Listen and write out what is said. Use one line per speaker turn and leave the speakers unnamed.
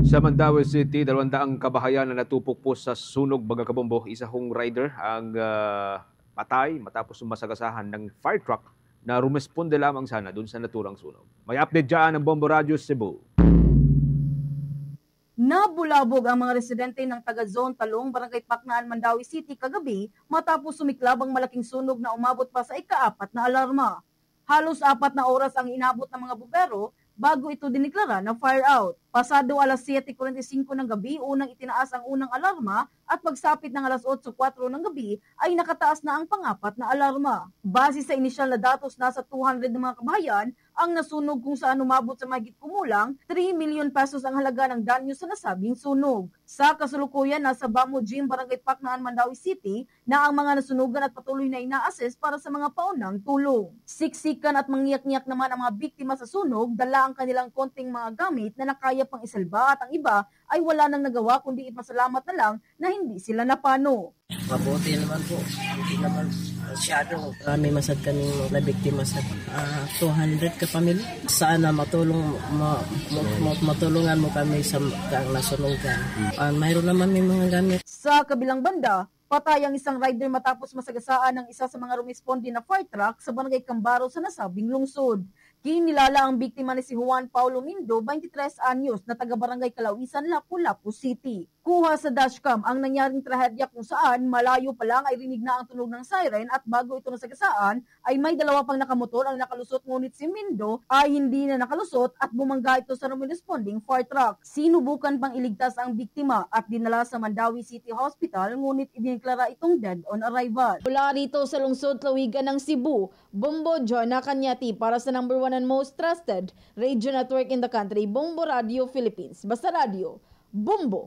Sa Mandaue City, 200 kabahayan na natupok po sa sunog mga kabombo. Isa hong rider ang patay matapos sumasagasahan ng fire truck na rumesponde lamang sana dun sa naturang sunog. May update dyan ng Bombo Radio Cebu.
Nabulabog ang mga residente ng taga-zone Talong, Barangay Pacnaan, Mandaue City kagabi matapos sumiklab ang malaking sunog na umabot pa sa ika-4 na alarma. Halos 4 na oras ang inabot ng mga bumbero bago ito diniklara na fire out. Pasado alas 7:45 ng gabi, unang itinaas ang unang alarma at pagsapit ng alas 8:04 ng gabi ay nakataas na ang pang-4 na alarma. Base sa inisyal na datos, nasa 200 na mga kabahayan ang nasunog kung saan umabot sa mahigit kumulang 3 million pesos ang halaga ng danyo sa nasabing sunog. Sa kasalukuyan, nasa Bamo Gym, Barangay Pacnaan, Mandaue City na ang mga nasunugan at patuloy na ina-assess para sa mga paunang tulong. Siksikan at mangyak-ngyak naman ang mga biktima sa sunog, dala ang kanilang konting mga gamit na nakaya pang isalba at ang iba ay wala nang nagawa kundi ipasalamat na lang na hindi sila napano.
Mabuti naman po. Hindi naman masyado. Marami masad kaming na biktima sa 200 ka pamilya. Sana matulungan mo kami sa nasunugan. Mayroon naman may mga gamit.
Sa kabilang banda, patay ang isang rider matapos masagasaan ng isa sa mga rumisponde na fire truck sa Barangay Cambaro sa nasabing lungsod. Kinilala ang biktima ni si Juan Paulo Mindo, 23 anyos, na taga-barangay Kalawisan, Lapu-Lapu City. Kuha sa dashcam ang nangyaring trahedya kung saan malayo pa lang ay rinig na ang tunog ng siren at bago ito nasagasaan ay may 2 pang nakamotor ang nakalusot, ngunit si Mindo ay hindi na nakalusot at bumangga ito sa responding fire truck. Sinubukan pang iligtas ang biktima at dinala sa Mandaue City Hospital, ngunit idineklara itong dead on arrival. Mula rito sa lungsod Lawigan ng Cebu, Bombo Joanna Cañati para sa number 1 and most trusted radio network in the country, Bombo Radio Philippines. Basta Radio, Bombo!